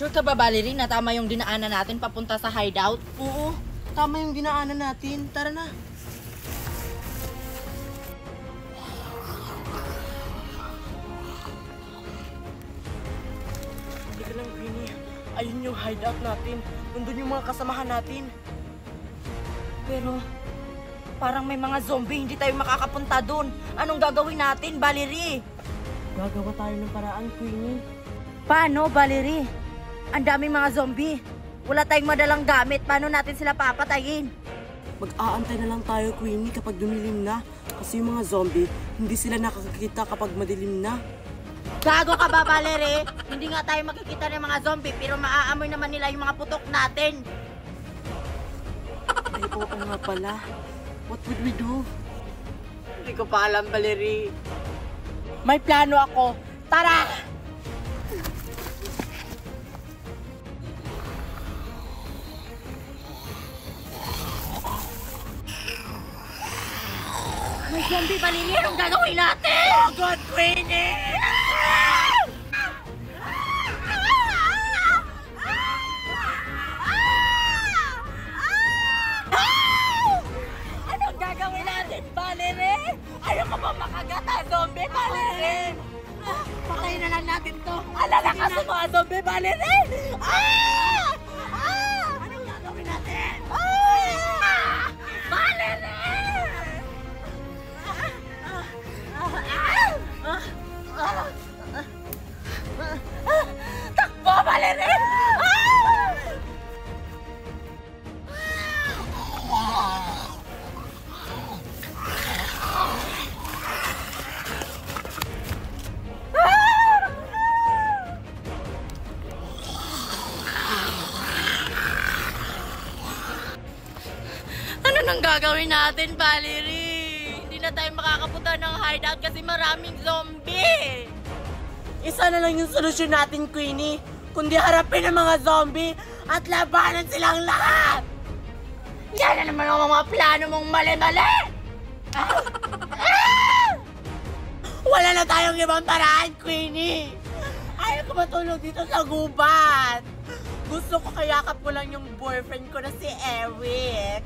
Sure ka ba, Valerie, na tama yung dinaanan natin papunta sa hideout? Oo, tama yung dinaanan natin. Tara na. Teka lang, Queenie. Ayun yung hideout natin. Nandun yung mga kasamahan natin. Pero parang may mga zombie, hindi tayo makakapunta doon. Anong gagawin natin, Valerie? Gagawa tayo ng paraan, Queenie. Paano, Valerie? Ang daming mga zombie. Wala tayong madalang gamit. Paano natin sila papatayin? Mag-aantay na lang tayo, Queenie, kapag dumilim na. Kasi yung mga zombie, hindi sila nakakakita kapag madilim na. Gago ka ba, Valerie? Hindi nga tayo makikita ng mga zombie, pero maaamoy naman nila yung mga putok natin. Ay, oo nga pala. What would we do? Hindi ko pa alam, Valerie. May plano ako. Tara! May zombie, Valerie. Anong gagawin natin? Oh God, Queenie! Anong gagawin natin, Valerie? Ayoko ba makagata, zombie, Valerie? Patayin na lang natin to. Alalakas ang mga zombie, Valerie! Anong gagawin natin? Valerie! Takbo, Valerie! Ano nang gagawin natin, Valerie? Hindi na tayo makakapunta ng hideout kasi maraming zombie. Isa na lang yung solusyon natin, Queenie. Kundi harapin ang mga zombie at labanan silang lahat! Yan na naman ang mga plano mong mali-mali! Wala na tayong ibang paraan, Queenie! Ayaw ko matulog dito sa gubat! Gusto ko kayakap ko lang yung boyfriend ko na si Eric.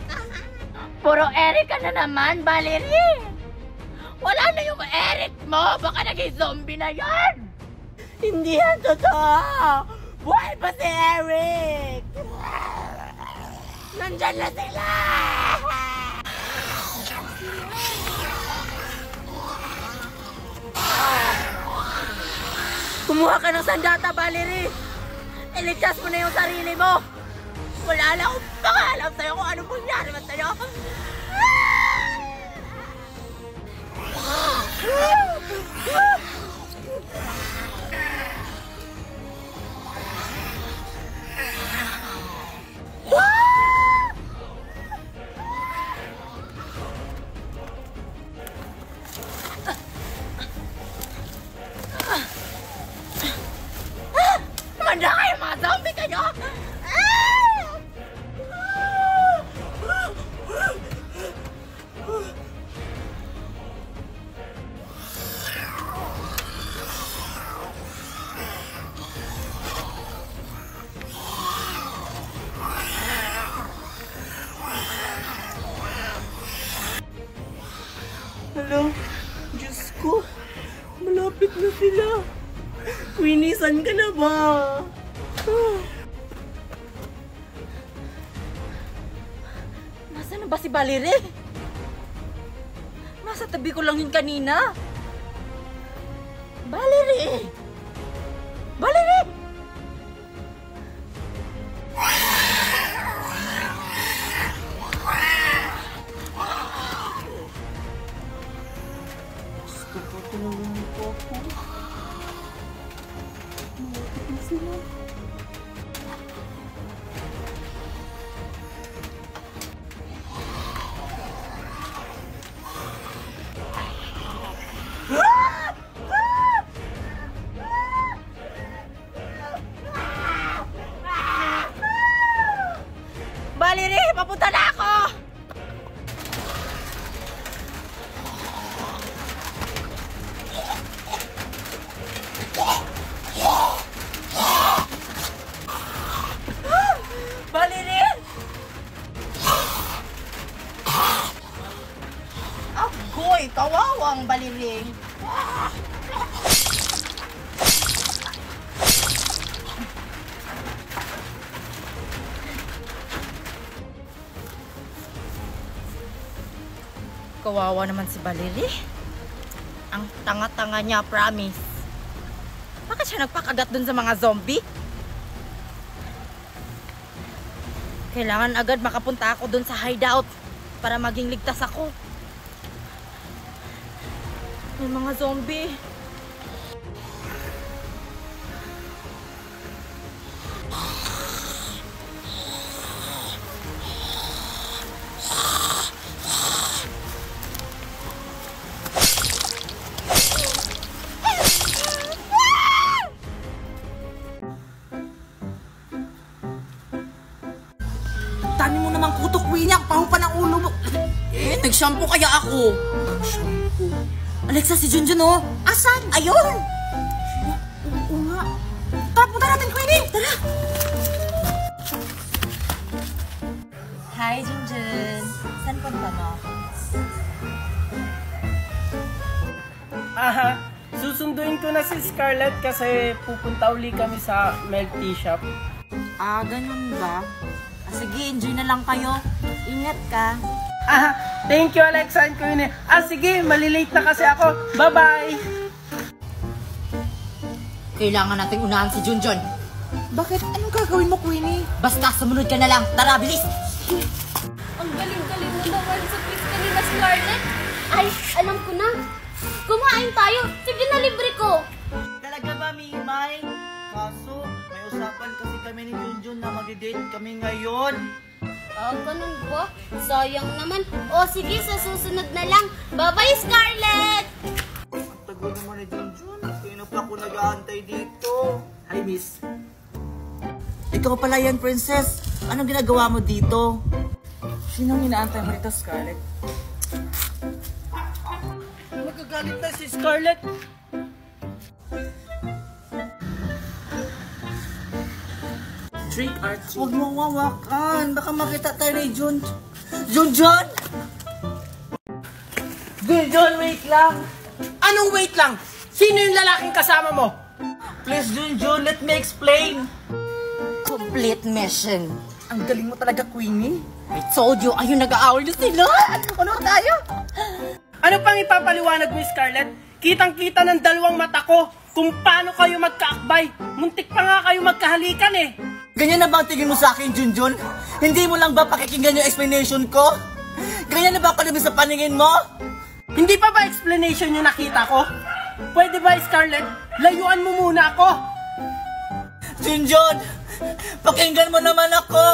Puro Eric ka na naman, Valerie! Wala na yung Eric mo! Baka naging zombie na yan! Hindi yan totoo! Buhay pa si Eric! Nandyan na sila! Kumuha ka ng sandata, Valerie! Iligtas mo na yung sarili mo! Wala na akong pangalam sa'yo kung anong mangyari man sa'yo! Manda kayo mga zombie kayo! Hala, Diyos ko, malapit na sila. Queenie, saan ka na ba? Nasaan na ba si Valerie? Nasa tabi ko lang yun kanina. Valerie! Valerie! Gusto ko tulungan po ako. Malapit na sila. Valerie, papunta na ako! Kawawa naman si Valerie. Ang tanga-tanga niya, promise. Bakit siya nagpakagat dun sa mga zombie? Kailangan agad makapunta ako dun sa hideout para maging ligtas ako. May mga zombie. Tani mo namang kutok, Winnie. Ang paho pa ng ulo mo. Nag-shampoo kaya ako. Shampoo. Alexa, si Junjun, oh. Asan? Ayun! Oo nga. Tara, punta natin, Queenie. Tara. Hi, Junjun. Saan punta mo? Susunduin ko na si Scarlett kasi pupunta uli kami sa milk tea shop. Ganun ba? Sige, enjoy na lang kayo. Ingat ka. Thank you, Alexa and Queenie. Sige, malilate na kasi ako. Bye-bye! Kailangan nating unahan si Junjun. Bakit? Anong gagawin mo, Queenie? Basta sumunod ka na lang. Tara, bilis! Ang galing-galing mo naman sa quiz kanina, Scarlett. Ay, alam ko na. Kumain tayo. Sige na, libre ko. Talaga ba, Mimay? Kaso, may usapan kasi kami ni Junjun na mag-date kami ngayon. Ganun ba? Sayang naman. Sige, sa susunod na lang. Bye-bye, Scarlett! Ang tagal naman ni Junjun. Kaya pa ako nag-aantay dito. Hi, miss. Ikaw pala yan, princess. Anong ginagawa mo dito? Sinong inaantay mo dito, Scarlett? Magagalit na si Scarlett. Trick or treat. Huwag mo wawakan. Baka makita tayo ni Junjun! Junjun, wait lang! Anong wait lang? Sino yung lalaking kasama mo? Please, Junjun, let me explain. Complete mission. Ang galing mo talaga, Queenie. I told you, ayun nag-aaway na sila. Ano tayo? Ano pang ipapaliwanag mo, Scarlett? Kitang-kita ng dalawang mata ko kung paano kayo magkaakbay. Muntik pa nga kayo magkahalikan eh. Ganyan na ba ang tingin mo sa akin, Junjun? Hindi mo lang ba pakikinggan yung explanation ko? Ganyan na ba ako namin sa paningin mo? Hindi pa ba explanation yung nakita ko? Pwede ba, Scarlett? Layuan mo muna ako. Junjun! Pakinggan mo naman ako!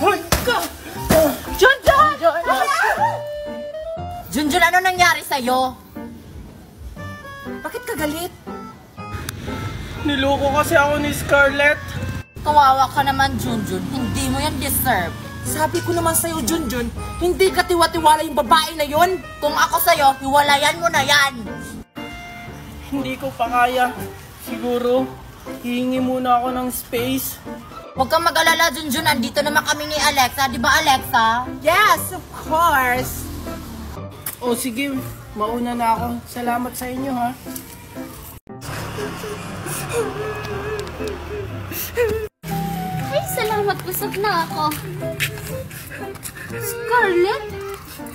Hoy ka! Junjun! Junjun, ano nangyari sa'yo? Bakit ka galit? Niloko kasi ako ni Scarlett. Kawawa ka naman, Junjun. Hindi mo yan deserve. Sabi ko naman sa'yo, Junjun, hindi ka tiwa-tiwala yung babae na yun. Kung ako sa'yo, hiwalayan mo na yan. Hindi ko pa kaya. Siguro, hihingi muna ako ng space. Huwag kang mag-alala, Junjun. Andito naman kami ni Alexa. Di ba, Alexa? Yes, of course! O sige, mauna na ako. Salamat sa inyo ha. Ay, salamat. Busog na ako. Scarlett?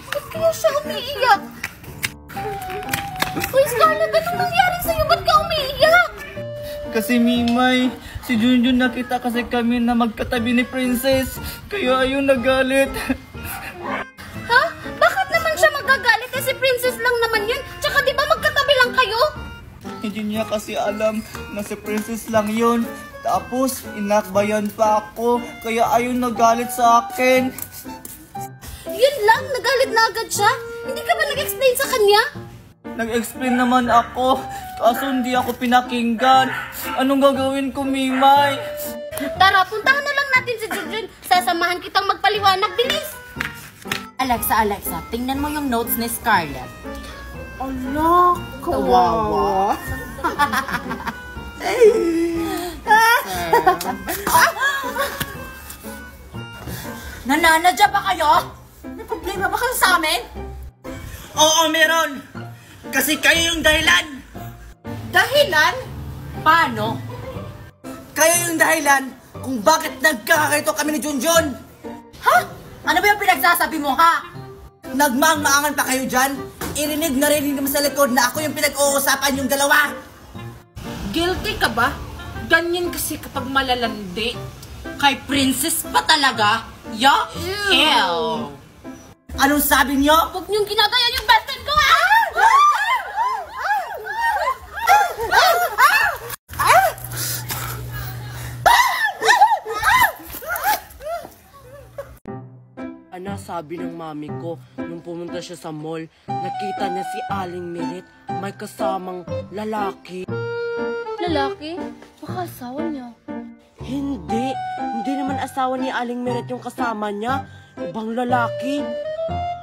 Ba't kaya siya umiiyak? Uy, Scarlett, anong nangyari sa'yo? Ba't ka umiiyak? Kasi Mimay, si Junjun nakita kasi kami na magkatabi ni Princess. Kaya ayun nagalit. Ha? Bakit naman siya magagalit? Kasi princess lang naman yun. Tsaka di ba magkatabi lang kayo? Hindi niya kasi alam na si Princess lang yun. Tapos, inakbayan pa ako. Kaya ayun nagalit sa akin. Yun lang? Nagalit na agad siya? Hindi ka ba nag-explain sa kanya? Nag-explain naman ako. Kaso hindi ako pinakinggan. Anong gagawin ko, Mimay? Tara, puntahan na lang natin si Junjun. Sasamahan kitang magpaliwanag. Bilis! Alexa, tingnan mo yung notes ni Scarlett. Ala, Kawawa. Nananadya ba kayo? May problema ba kayo sa amin? Oo, meron. Kasi kayo yung dahilan. Dahilan? Paano? kayo yung dahilan kung bakit nagkakaganito kami ni Junjun. Ha? Ano ba yung pinagsasabi mo, ha? Nagmaang-maangan pa kayo dyan? Narinig naman sa likod na ako yung pinag-uusapan yung dalawa. Guilty ka ba? Ganyan kasi kapag malalandi. Kay princess pa talaga? Ew! Anong sabi niyo? Huwag niyong ginagaya yung best friend ko, ah! Ana, sabi ng mami ko, nung pumunta siya sa mall, nakita niya si Aling Merit, may kasamang lalaki. Lalaki? Baka asawa niya. Hindi naman asawa ni Aling Merit yung kasama niya. Ibang lalaki.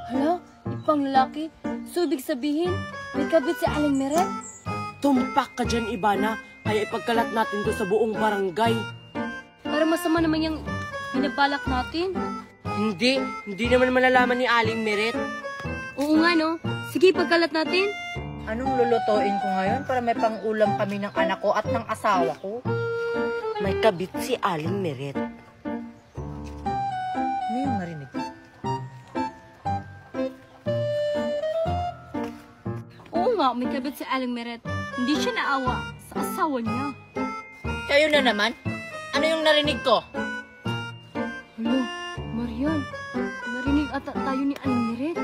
Hala? Ibang lalaki? So, ibig sabihin, may kabit si Aling Meret? Tumpak ka dyan, Ibana, kaya ipagkalat natin to sa buong barangay. Para masama naman yung binabalak natin. Hindi naman malalaman ni Aling Merit. Oo nga, no? Sige, pagkalat natin. Anong lulutuin ko ngayon para may pang-ulam kami ng anak ko at ng asawa ko? May kabit si Aling Merit. Ano yung narinig ko? Oo nga, may kabit si Aling Meret. Hindi siya naawa sa asawa niya. Kayo na naman? Ano yung narinig ko? Hala, Marian, narinig ata tayo ni Aling Meret.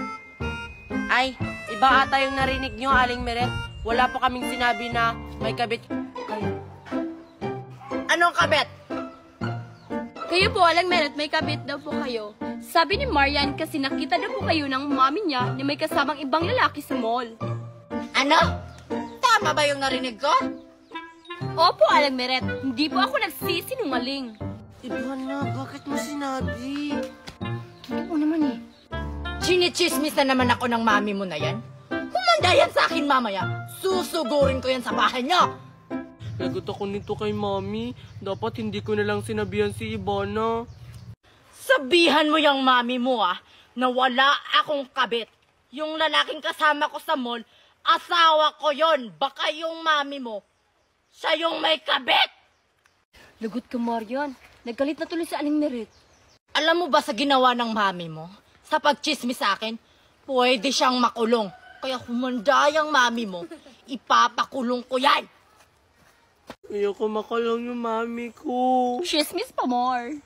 Ay, iba ata yung narinig nyo, Aling Merit. Wala po kaming sinabi na may kabit kayo. Anong kabet? Kayo po, Aling Meret, may kabit daw po kayo. Sabi ni Marian kasi nakita daw po kayo ng mami niya na may kasamang ibang lalaki sa mall. Ano? Tama ba yung narinig ko? Opo, Aling Meret, hindi po ako nagsisinungaling. Ibana, bakit mo sinabi? Totoo naman eh. Chinichismis na naman ako ng mami mo na yan. Humanda yan sa akin mamaya. Susugurin ko yan sa bahay niyo. Lagot ako nito kay mami. Dapat hindi ko na lang sinabihan si Ibana. Sabihan mo yung mami mo na wala akong kabit. Yung lalaking kasama ko sa mall, asawa ko yon. Baka yung mami mo, siya yung may kabit. Lagot ka, Marian. Naggalit na tuloy si Aling Meret. Alam mo ba sa ginawa ng mami mo? Sa pagchismis sa akin, pwede siyang makulong. Kaya humanda yung mami mo, ipapakulong ko yan. Ayoko makulong yung mami ko. Chismis pa, more.